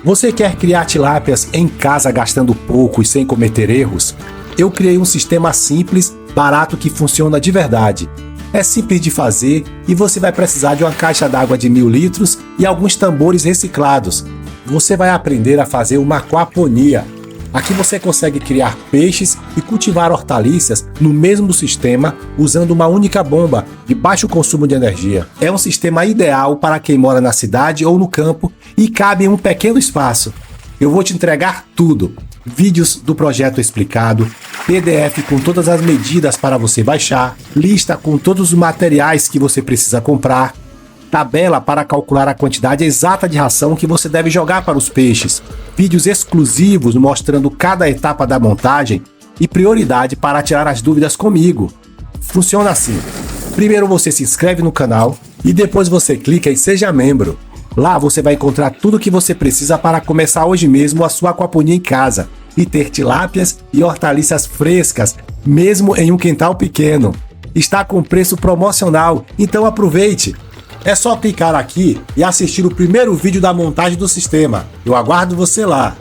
Você quer criar tilápias em casa gastando pouco e sem cometer erros? Eu criei um sistema simples, barato que funciona de verdade. É simples de fazer e você vai precisar de uma caixa d'água de 1000 litros e alguns tambores reciclados. Você vai aprender a fazer uma aquaponia. Aqui você consegue criar peixes e cultivar hortaliças no mesmo sistema usando uma única bomba de baixo consumo de energia. É um sistema ideal para quem mora na cidade ou no campo e cabe em um pequeno espaço. Eu vou te entregar tudo: vídeos do projeto explicado, PDF com todas as medidas para você baixar, lista com todos os materiais que você precisa comprar, tabela para calcular a quantidade exata de ração que você deve jogar para os peixes, vídeos exclusivos mostrando cada etapa da montagem e prioridade para tirar as dúvidas comigo. Funciona assim: primeiro você se inscreve no canal e depois você clica em Seja Membro. Lá você vai encontrar tudo o que você precisa para começar hoje mesmo a sua aquaponia em casa e ter tilápias e hortaliças frescas, mesmo em um quintal pequeno. Está com preço promocional, então aproveite! É só clicar aqui e assistir o primeiro vídeo da montagem do sistema. Eu aguardo você lá!